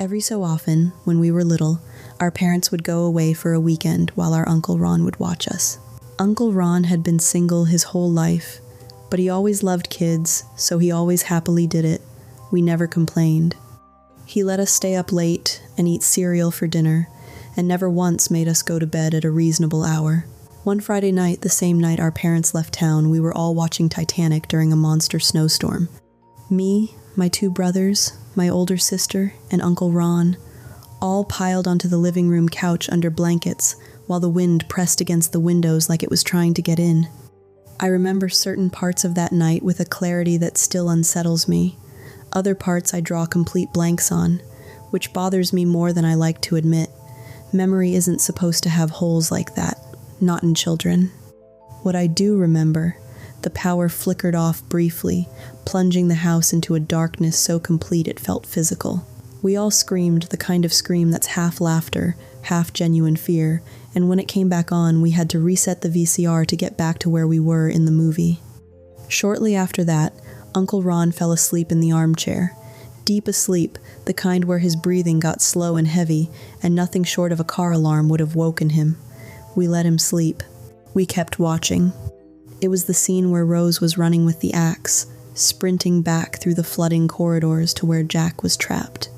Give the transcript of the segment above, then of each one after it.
Every so often, when we were little, our parents would go away for a weekend while our Uncle Ron would watch us. Uncle Ron had been single his whole life, but he always loved kids, so he always happily did it. We never complained. He let us stay up late and eat cereal for dinner, and never once made us go to bed at a reasonable hour. One Friday night, the same night our parents left town, we were all watching Titanic during a monster snowstorm. Me, my 2 brothers, my older sister, and Uncle Ron, all piled onto the living room couch under blankets while the wind pressed against the windows like it was trying to get in. I remember certain parts of that night with a clarity that still unsettles me. Other parts I draw complete blanks on, which bothers me more than I like to admit. Memory isn't supposed to have holes like that, not in children. What I do remember, the power flickered off briefly, plunging the house into a darkness so complete it felt physical. We all screamed the kind of scream that's half laughter, half genuine fear, and when it came back on, we had to reset the VCR to get back to where we were in the movie. Shortly after that, Uncle Ron fell asleep in the armchair. Deep asleep, the kind where his breathing got slow and heavy, and nothing short of a car alarm would have woken him. We let him sleep. We kept watching. It was the scene where Rose was running with the axe, sprinting back through the flooding corridors to where Jack was trapped.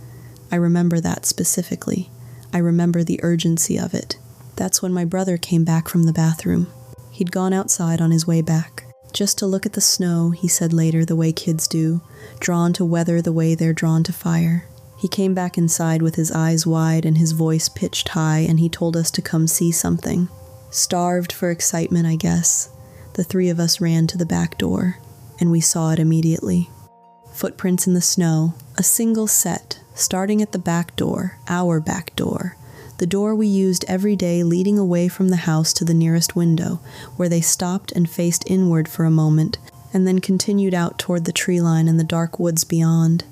I remember that specifically. I remember the urgency of it. That's when my brother came back from the bathroom. He'd gone outside on his way back. Just to look at the snow, he said later, the way kids do, drawn to weather the way they're drawn to fire. He came back inside with his eyes wide and his voice pitched high, and he told us to come see something. Starved for excitement, I guess. The 3 of us ran to the back door, and we saw it immediately. Footprints in the snow, a single set, starting at the back door, our back door. The door we used every day leading away from the house to the nearest window, where they stopped and faced inward for a moment, and then continued out toward the tree line and the dark woods beyond.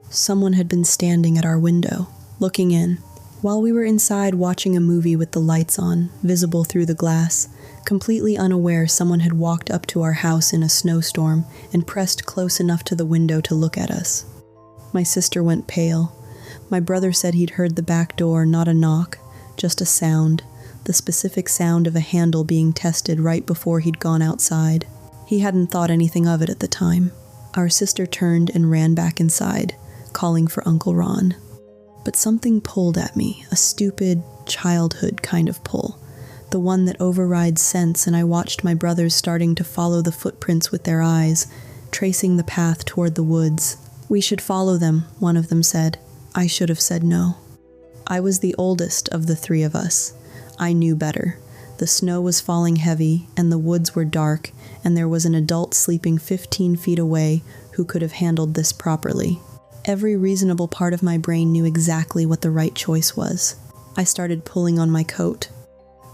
Someone had been standing at our window, looking in. While we were inside watching a movie with the lights on, visible through the glass, completely unaware someone had walked up to our house in a snowstorm and pressed close enough to the window to look at us. My sister went pale. My brother said he'd heard the back door, not a knock, just a sound, the specific sound of a handle being tested right before he'd gone outside. He hadn't thought anything of it at the time. Our sister turned and ran back inside, calling for Uncle Ron. But something pulled at me, a stupid, childhood kind of pull, the one that overrides sense, and I watched my brothers starting to follow the footprints with their eyes, tracing the path toward the woods. "We should follow them," one of them said. I should have said no. I was the oldest of the 3 of us. I knew better. The snow was falling heavy, and the woods were dark, and there was an adult sleeping 15 feet away who could have handled this properly. Every reasonable part of my brain knew exactly what the right choice was. I started pulling on my coat.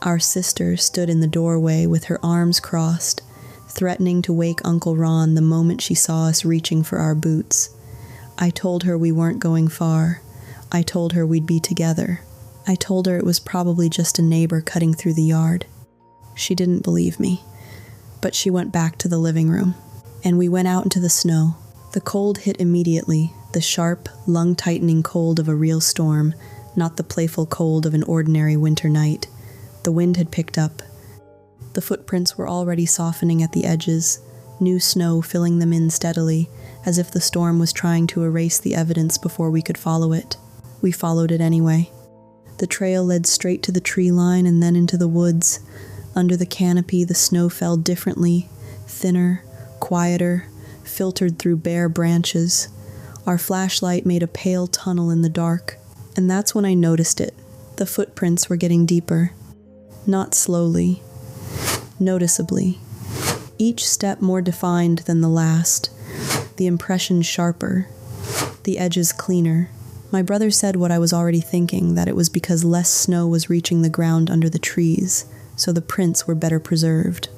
Our sister stood in the doorway with her arms crossed, threatening to wake Uncle Ron the moment she saw us reaching for our boots. I told her we weren't going far. I told her we'd be together. I told her it was probably just a neighbor cutting through the yard. She didn't believe me, but she went back to the living room, and we went out into the snow. The cold hit immediately, the sharp, lung-tightening cold of a real storm, not the playful cold of an ordinary winter night. The wind had picked up. The footprints were already softening at the edges, new snow filling them in steadily, as if the storm was trying to erase the evidence before we could follow it. We followed it anyway. The trail led straight to the tree line and then into the woods. Under the canopy, the snow fell differently, thinner, quieter, filtered through bare branches. Our flashlight made a pale tunnel in the dark, and that's when I noticed it. The footprints were getting deeper. Not slowly, noticeably. Each step more defined than the last, the impression sharper, the edges cleaner. My brother said what I was already thinking, that it was because less snow was reaching the ground under the trees, so the prints were better preserved.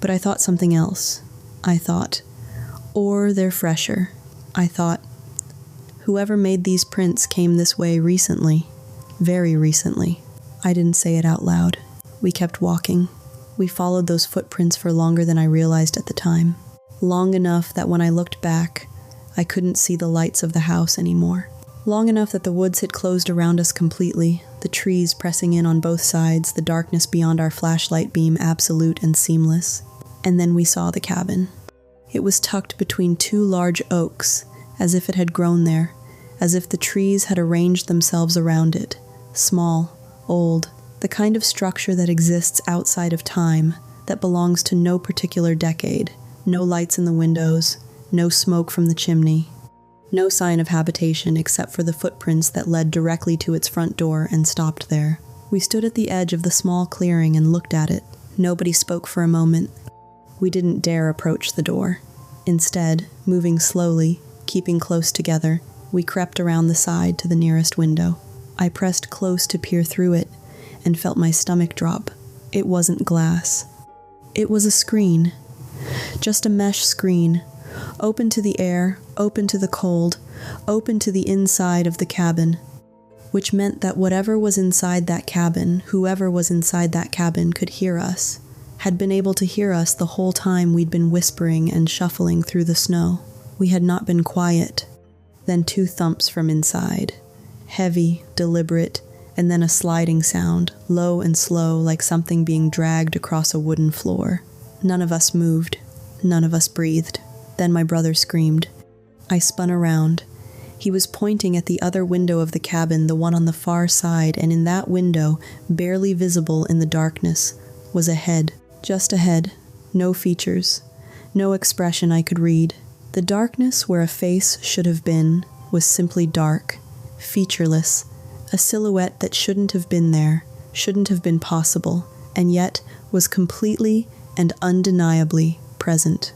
But I thought something else. I thought, or they're fresher. I thought, whoever made these prints came this way recently. Very recently. I didn't say it out loud. We kept walking. We followed those footprints for longer than I realized at the time. Long enough that when I looked back, I couldn't see the lights of the house anymore. Long enough that the woods had closed around us completely, the trees pressing in on both sides, the darkness beyond our flashlight beam absolute and seamless. And then we saw the cabin. It was tucked between two large oaks, as if it had grown there, as if the trees had arranged themselves around it. Small, old, the kind of structure that exists outside of time, that belongs to no particular decade. No lights in the windows, no smoke from the chimney. No sign of habitation except for the footprints that led directly to its front door and stopped there. We stood at the edge of the small clearing and looked at it. Nobody spoke for a moment. We didn't dare approach the door. Instead, moving slowly, keeping close together, we crept around the side to the nearest window. I pressed close to peer through it and felt my stomach drop. It wasn't glass. It was a screen. Just a mesh screen. Open to the air, open to the cold, open to the inside of the cabin, which meant that whatever was inside that cabin, whoever was inside that cabin could hear us, had been able to hear us the whole time we'd been whispering and shuffling through the snow. We had not been quiet. Then 2 thumps from inside, heavy, deliberate, and then a sliding sound, low and slow like something being dragged across a wooden floor. None of us moved. None of us breathed. Then my brother screamed. I spun around. He was pointing at the other window of the cabin, the one on the far side, and in that window, barely visible in the darkness, was a head. Just a head. No features. No expression I could read. The darkness where a face should have been was simply dark, featureless, a silhouette that shouldn't have been there, shouldn't have been possible, and yet was completely and undeniably present.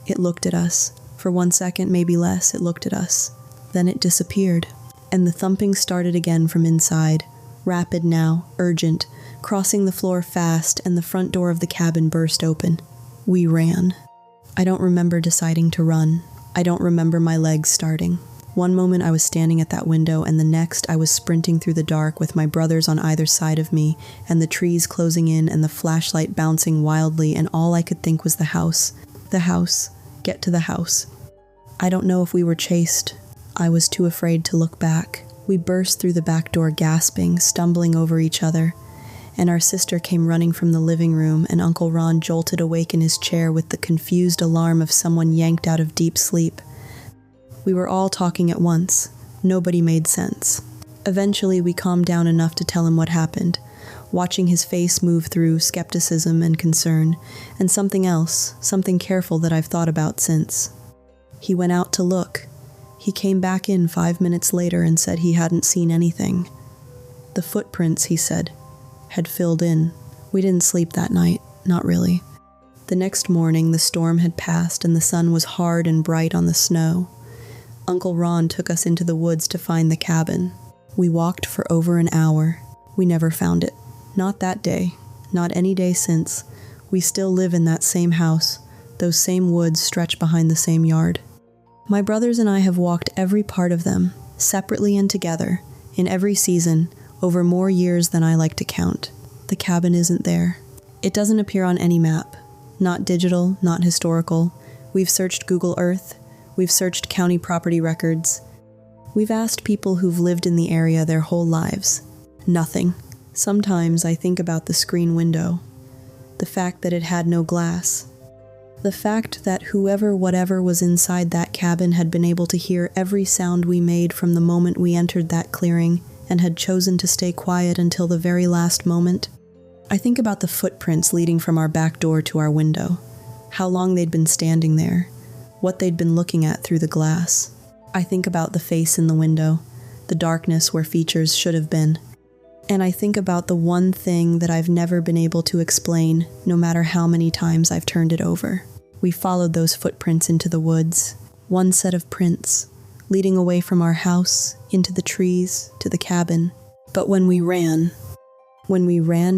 It looked at us. For 1 second, maybe less, it looked at us. Then it disappeared, and the thumping started again from inside, rapid now, urgent, crossing the floor fast, and the front door of the cabin burst open. We ran. I don't remember deciding to run. I don't remember my legs starting. One moment I was standing at that window, and the next I was sprinting through the dark with my brothers on either side of me, and the trees closing in and the flashlight bouncing wildly, and all I could think was the house. The house. Get to the house. I don't know if we were chased. I was too afraid to look back. We burst through the back door gasping, stumbling over each other, and our sister came running from the living room, and Uncle Ron jolted awake in his chair with the confused alarm of someone yanked out of deep sleep. We were all talking at once. Nobody made sense. Eventually, we calmed down enough to tell him what happened, watching his face move through skepticism and concern, and something else, something careful that I've thought about since. He went out to look. He came back in 5 minutes later and said he hadn't seen anything. The footprints, he said, had filled in. We didn't sleep that night, not really. The next morning, the storm had passed and the sun was hard and bright on the snow. Uncle Ron took us into the woods to find the cabin. We walked for over an hour. We never found it. Not that day, not any day since. We still live in that same house. Those same woods stretch behind the same yard. My brothers and I have walked every part of them, separately and together, in every season, over more years than I like to count. The cabin isn't there. It doesn't appear on any map. Not digital, not historical. We've searched Google Earth. We've searched county property records. We've asked people who've lived in the area their whole lives. Nothing. Sometimes I think about the screen window. The fact that it had no glass. The fact that whatever was inside that cabin had been able to hear every sound we made from the moment we entered that clearing and had chosen to stay quiet until the very last moment. I think about the footprints leading from our back door to our window. How long they'd been standing there. What they'd been looking at through the glass. I think about the face in the window. The darkness where features should have been. And I think about the one thing that I've never been able to explain, no matter how many times I've turned it over. We followed those footprints into the woods. One set of prints, leading away from our house, into the trees, to the cabin. But when we ran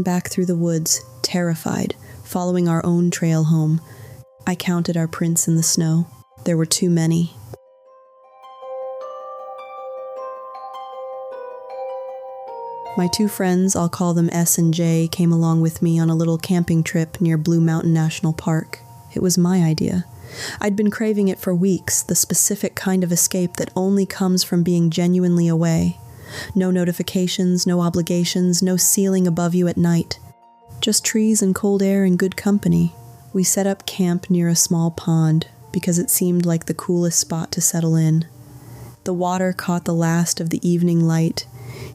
back through the woods, terrified, following our own trail home, I counted our prints in the snow. There were too many. My 2 friends, I'll call them S and J, came along with me on a little camping trip near Blue Mountain National Park. It was my idea. I'd been craving it for weeks, the specific kind of escape that only comes from being genuinely away. No notifications, no obligations, no ceiling above you at night. Just trees and cold air and good company. We set up camp near a small pond because it seemed like the coolest spot to settle in. The water caught the last of the evening light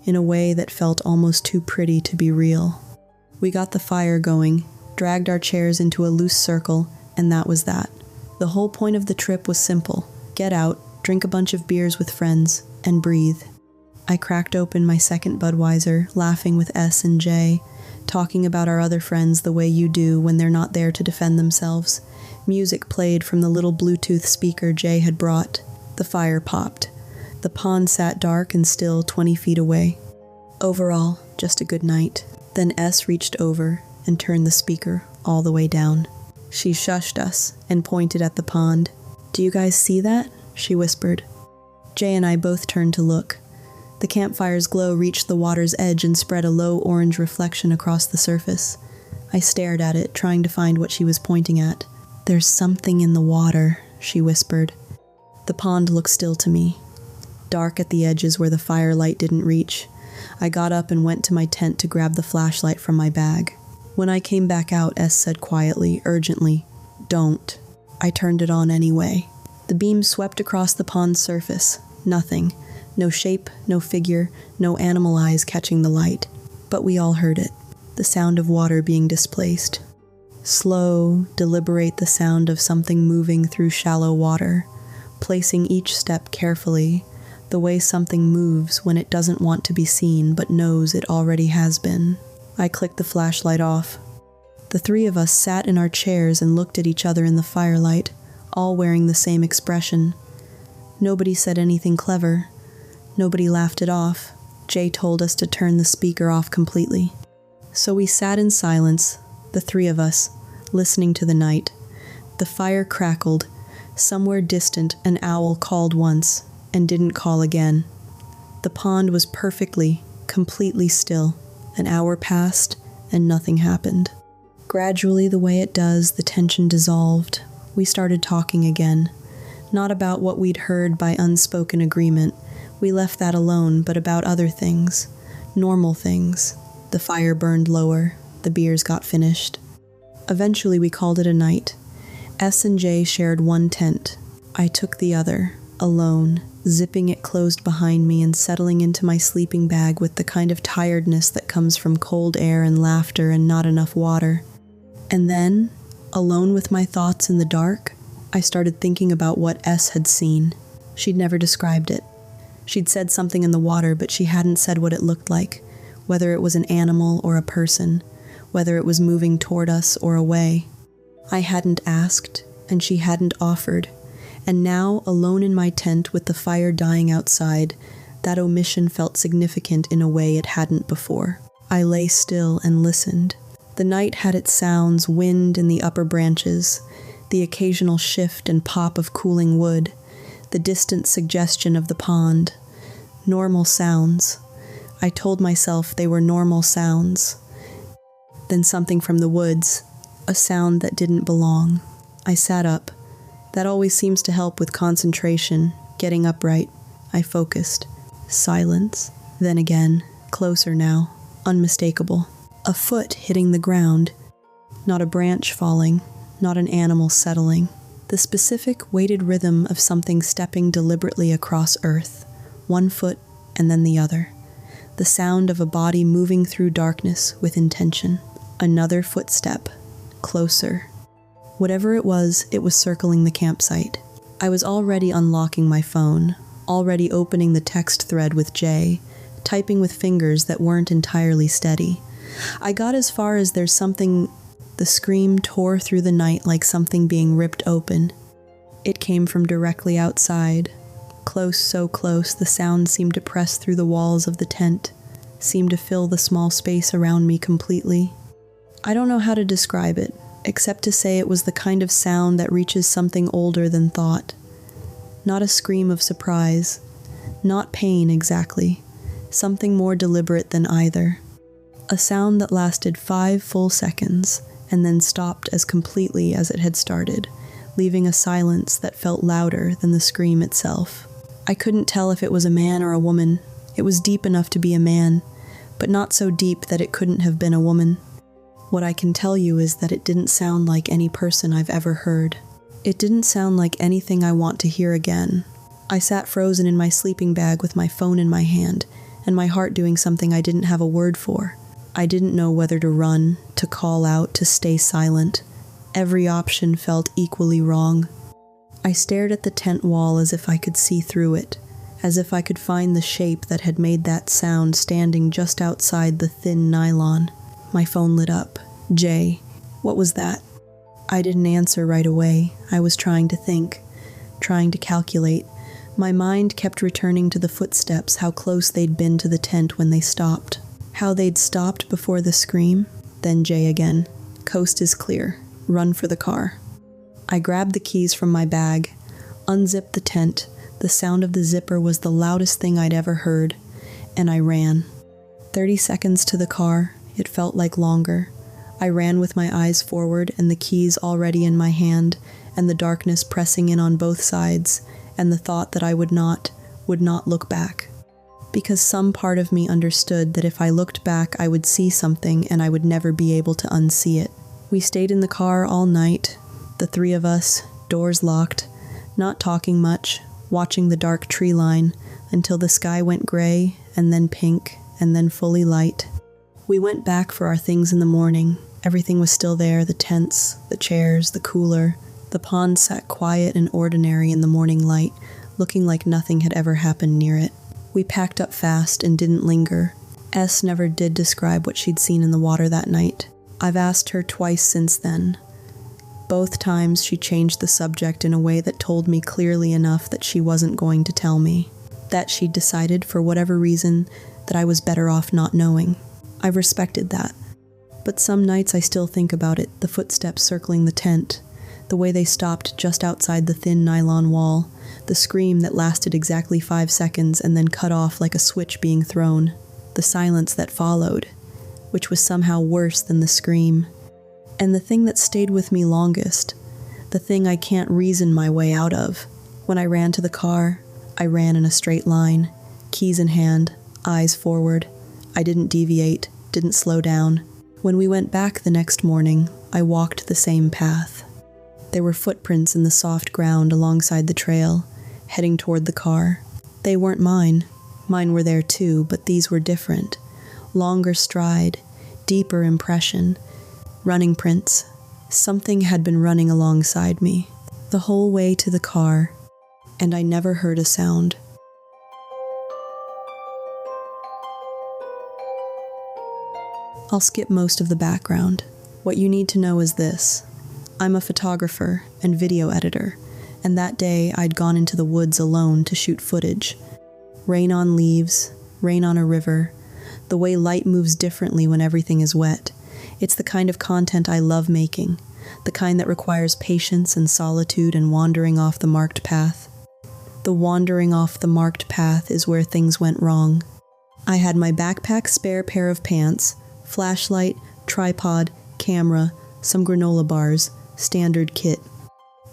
in a way that felt almost too pretty to be real. We got the fire going, dragged our chairs into a loose circle, and that was that. The whole point of the trip was simple. Get out, drink a bunch of beers with friends, and breathe. I cracked open my second Budweiser, laughing with S and J, talking about our other friends the way you do when they're not there to defend themselves. Music played from the little Bluetooth speaker Jay had brought. The fire popped. The pond sat dark and still 20 feet away. Overall, just a good night. Then S reached over and turned the speaker all the way down. She shushed us and pointed at the pond. "Do you guys see that?" she whispered. Jay and I both turned to look. The campfire's glow reached the water's edge and spread a low orange reflection across the surface. I stared at it, trying to find what she was pointing at. "There's something in the water," she whispered. The pond looked still to me, dark at the edges where the firelight didn't reach. I got up and went to my tent to grab the flashlight from my bag. When I came back out, S said quietly, urgently, "Don't." I turned it on anyway. The beam swept across the pond's surface. Nothing. No shape, no figure, no animal eyes catching the light. But we all heard it. The sound of water being displaced. Slow, deliberate the sound of something moving through shallow water, placing each step carefully, the way something moves when it doesn't want to be seen but knows it already has been. I clicked the flashlight off. The three of us sat in our chairs and looked at each other in the firelight, all wearing the same expression. Nobody said anything clever. Nobody laughed it off. Jay told us to turn the speaker off completely. So we sat in silence, the three of us, listening to the night. The fire crackled. Somewhere distant, an owl called once, and didn't call again. The pond was perfectly, completely still. An hour passed, and nothing happened. Gradually, the way it does, the tension dissolved. We started talking again. Not about what we'd heard by unspoken agreement. We left that alone, but about other things. Normal things. The fire burned lower. The beers got finished. Eventually, we called it a night. S and J shared one tent. I took the other, alone, zipping it closed behind me and settling into my sleeping bag with the kind of tiredness that comes from cold air and laughter and not enough water. And then, alone with my thoughts in the dark, I started thinking about what S had seen. She'd never described it. She'd said something in the water, but she hadn't said what it looked like, whether it was an animal or a person, whether it was moving toward us or away. I hadn't asked, and she hadn't offered. And now, alone in my tent with the fire dying outside, that omission felt significant in a way it hadn't before. I lay still and listened. The night had its sounds, wind in the upper branches, the occasional shift and pop of cooling wood, the distant suggestion of the pond. Normal sounds. I told myself they were normal sounds. Then something from the woods, a sound that didn't belong. I sat up. That always seems to help with concentration, getting upright. I focused. Silence. Then again, closer now, unmistakable. A foot hitting the ground. Not a branch falling, not an animal settling. The specific weighted rhythm of something stepping deliberately across earth, one foot and then the other. The sound of a body moving through darkness with intention. Another footstep. Closer. Whatever it was circling the campsite. I was already unlocking my phone, already opening the text thread with Jay, typing with fingers that weren't entirely steady. I got as far as "there's something." The scream tore through the night like something being ripped open. It came from directly outside. Close, so close, the sound seemed to press through the walls of the tent, seemed to fill the small space around me completely. I don't know how to describe it, except to say it was the kind of sound that reaches something older than thought. Not a scream of surprise, not pain exactly, something more deliberate than either. A sound that lasted 5 full seconds, and then stopped as completely as it had started, leaving a silence that felt louder than the scream itself. I couldn't tell if it was a man or a woman. It was deep enough to be a man, but not so deep that it couldn't have been a woman. What I can tell you is that it didn't sound like any person I've ever heard. It didn't sound like anything I want to hear again. I sat frozen in my sleeping bag with my phone in my hand, and my heart doing something I didn't have a word for. I didn't know whether to run, to call out, to stay silent. Every option felt equally wrong. I stared at the tent wall as if I could see through it, as if I could find the shape that had made that sound standing just outside the thin nylon. My phone lit up. Jay, what was that? I didn't answer right away. I was trying to think, trying to calculate. My mind kept returning to the footsteps, how close they'd been to the tent when they stopped. How they'd stopped before the scream. Then Jay again. Coast is clear. Run for the car. I grabbed the keys from my bag, unzipped the tent. The sound of the zipper was the loudest thing I'd ever heard, and I ran. 30 seconds to the car. It felt like longer. I ran with my eyes forward and the keys already in my hand, and the darkness pressing in on both sides, and the thought that I would not look back. Because some part of me understood that if I looked back, I would see something and I would never be able to unsee it. We stayed in the car all night, the three of us, doors locked, not talking much, watching the dark tree line until the sky went gray and then pink and then fully light. We went back for our things in the morning. Everything was still there, the tents, the chairs, the cooler. The pond sat quiet and ordinary in the morning light, looking like nothing had ever happened near it. We packed up fast and didn't linger. S never did describe what she'd seen in the water that night. I've asked her twice since then. Both times she changed the subject in a way that told me clearly enough that she wasn't going to tell me. That she'd decided, for whatever reason, that I was better off not knowing. I've respected that. But some nights I still think about it, the footsteps circling the tent, the way they stopped just outside the thin nylon wall, the scream that lasted exactly 5 seconds and then cut off like a switch being thrown, the silence that followed, which was somehow worse than the scream. And the thing that stayed with me longest, the thing I can't reason my way out of. When I ran to the car, I ran in a straight line, keys in hand, eyes forward. I didn't deviate, didn't slow down. When we went back the next morning, I walked the same path. There were footprints in the soft ground alongside the trail, heading toward the car. They weren't mine. Mine were there too, but these were different. Longer stride, deeper impression, running prints. Something had been running alongside me, the whole way to the car, and I never heard a sound. I'll skip most of the background. What you need to know is this. I'm a photographer and video editor, and that day I'd gone into the woods alone to shoot footage. Rain on leaves, rain on a river, the way light moves differently when everything is wet. It's the kind of content I love making, the kind that requires patience and solitude and wandering off the marked path. The wandering off the marked path is where things went wrong. I had my backpack spare pair of pants, flashlight, tripod, camera, some granola bars, standard kit.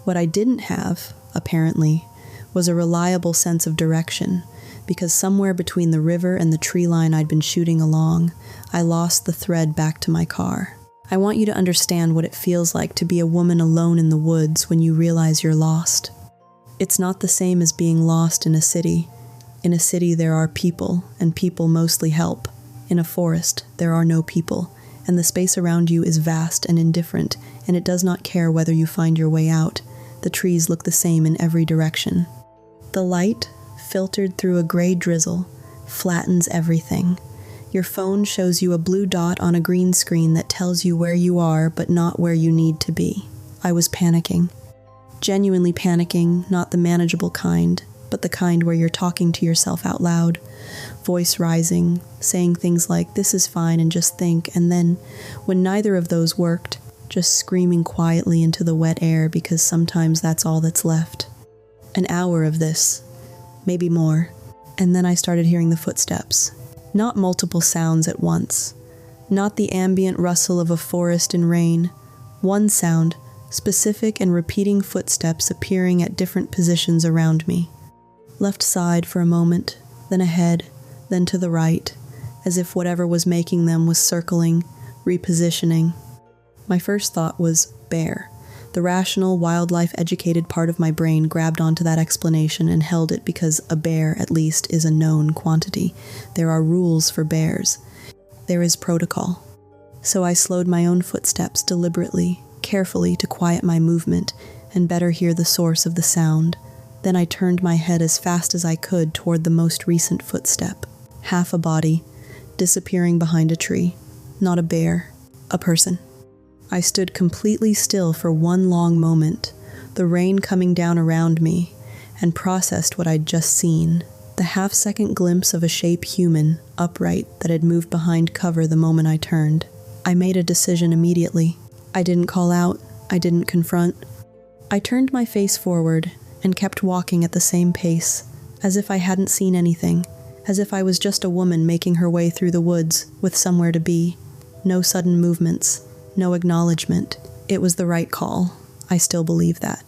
What I didn't have, apparently, was a reliable sense of direction, because somewhere between the river and the tree line I'd been shooting along, I lost the thread back to my car. I want you to understand what it feels like to be a woman alone in the woods when you realize you're lost. It's not the same as being lost in a city. In a city there are people, and people mostly help. In a forest, there are no people, and the space around you is vast and indifferent, and it does not care whether you find your way out. The trees look the same in every direction. The light, filtered through a gray drizzle, flattens everything. Your phone shows you a blue dot on a green screen that tells you where you are, but not where you need to be. I was panicking. Genuinely panicking, not the manageable kind, but the kind where you're talking to yourself out loud, voice rising, saying things like, "This is fine," and just think, and then, when neither of those worked, just screaming quietly into the wet air because sometimes that's all that's left. An hour of this, maybe more, and then I started hearing the footsteps. Not multiple sounds at once, not the ambient rustle of a forest in rain. One sound, specific and repeating footsteps appearing at different positions around me. Left side for a moment, then ahead, then to the right, as if whatever was making them was circling, repositioning. My first thought was bear. The rational, wildlife-educated part of my brain grabbed onto that explanation and held it because a bear, at least, is a known quantity. There are rules for bears. There is protocol. So I slowed my own footsteps deliberately, carefully to quiet my movement and better hear the source of the sound. Then I turned my head as fast as I could toward the most recent footstep. Half a body, disappearing behind a tree. Not a bear, a person. I stood completely still for one long moment, the rain coming down around me, and processed what I'd just seen. The half-second glimpse of a shape human, upright, that had moved behind cover the moment I turned. I made a decision immediately. I didn't call out. I didn't confront. I turned my face forward and kept walking at the same pace, as if I hadn't seen anything, as if I was just a woman making her way through the woods with somewhere to be. No sudden movements. No acknowledgement. It was the right call. I still believe that.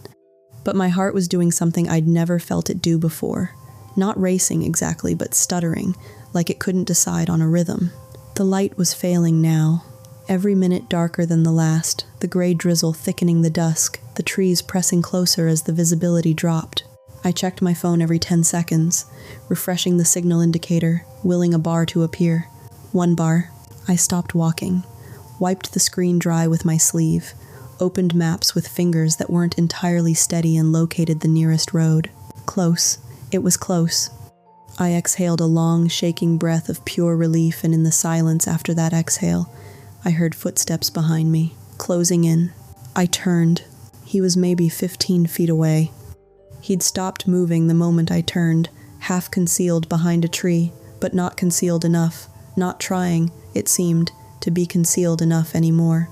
But my heart was doing something I'd never felt it do before. Not racing exactly, but stuttering, like it couldn't decide on a rhythm. The light was failing now, every minute darker than the last, the gray drizzle thickening the dusk, the trees pressing closer as the visibility dropped. I checked my phone every 10 seconds, refreshing the signal indicator, willing a bar to appear. 1 bar. I stopped walking. Wiped the screen dry with my sleeve, opened maps with fingers that weren't entirely steady and located the nearest road. Close. It was close. I exhaled a long, shaking breath of pure relief, and in the silence after that exhale, I heard footsteps behind me, closing in. I turned. He was maybe 15 feet away. He'd stopped moving the moment I turned, half concealed behind a tree, but not concealed enough, not trying, it seemed, to be concealed enough anymore.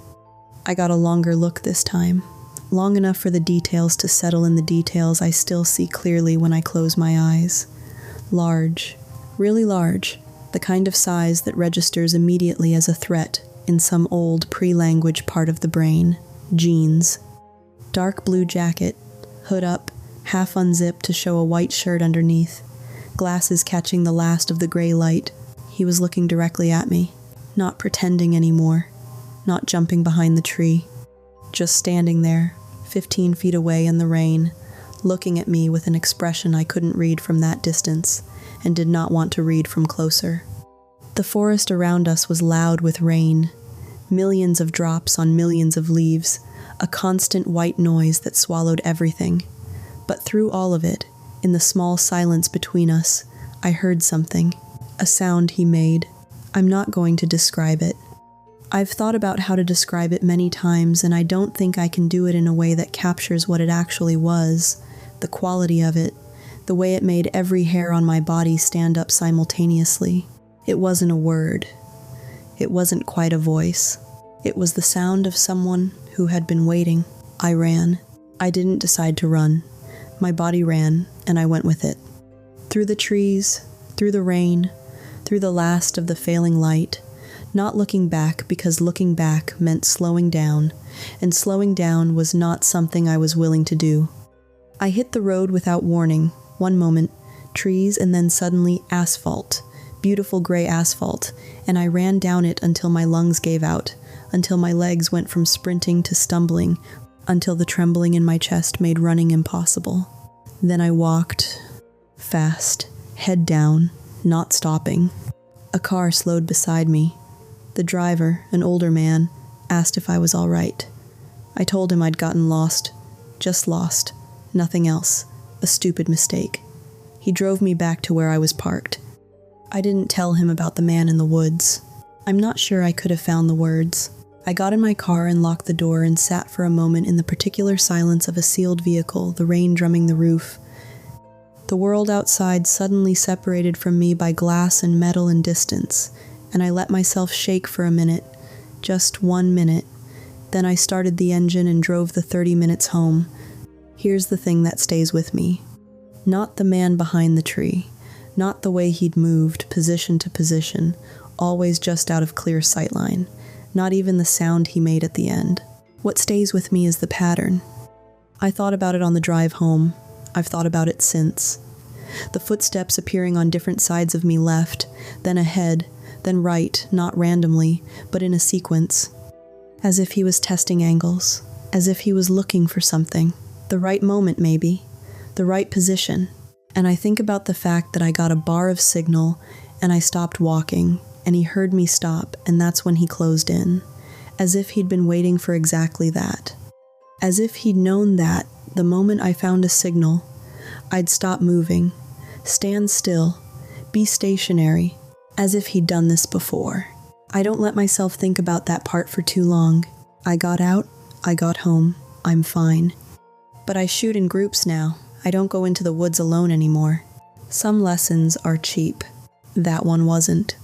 I got a longer look this time, long enough for the details to settle in the details I still see clearly when I close my eyes. Large, really large, the kind of size that registers immediately as a threat in some old pre-language part of the brain. Jeans. Dark blue jacket, hood up, half unzipped to show a white shirt underneath, glasses catching the last of the gray light. He was looking directly at me. Not pretending anymore, not jumping behind the tree, just standing there, 15 feet away in the rain, looking at me with an expression I couldn't read from that distance and did not want to read from closer. The forest around us was loud with rain, millions of drops on millions of leaves, a constant white noise that swallowed everything. But through all of it, in the small silence between us, I heard something, a sound he made. I'm not going to describe it. I've thought about how to describe it many times, and I don't think I can do it in a way that captures what it actually was, the quality of it, the way it made every hair on my body stand up simultaneously. It wasn't a word. It wasn't quite a voice. It was the sound of someone who had been waiting. I ran. I didn't decide to run. My body ran, and I went with it. Through the trees, through the rain, through the last of the failing light, not looking back because looking back meant slowing down, and slowing down was not something I was willing to do. I hit the road without warning. One moment, trees, and then suddenly asphalt, beautiful gray asphalt, and I ran down it until my lungs gave out, until my legs went from sprinting to stumbling, until the trembling in my chest made running impossible. Then I walked, fast, head down, not stopping. A car slowed beside me. The driver, an older man, asked if I was all right. I told him I'd gotten lost. Just lost. Nothing else. A stupid mistake. He drove me back to where I was parked. I didn't tell him about the man in the woods. I'm not sure I could have found the words. I got in my car and locked the door and sat for a moment in the particular silence of a sealed vehicle, the rain drumming the roof. The world outside suddenly separated from me by glass and metal and distance, and I let myself shake for a minute, just 1 minute. Then I started the engine and drove the 30 minutes home. Here's the thing that stays with me. Not the man behind the tree, not the way he'd moved position to position, always just out of clear sightline, not even the sound he made at the end. What stays with me is the pattern. I thought about it on the drive home. I've thought about it since. The footsteps appearing on different sides of me left, then ahead, then right, not randomly, but in a sequence. As if he was testing angles, as if he was looking for something. The right moment, maybe. The right position. And I think about the fact that I got a bar of signal, and I stopped walking, and he heard me stop, and that's when he closed in. As if he'd been waiting for exactly that. As if he'd known that, the moment I found a signal, I'd stop moving, stand still, be stationary, as if he'd done this before. I don't let myself think about that part for too long. I got out, I got home, I'm fine. But I shoot in groups now. I don't go into the woods alone anymore. Some lessons are cheap. That one wasn't.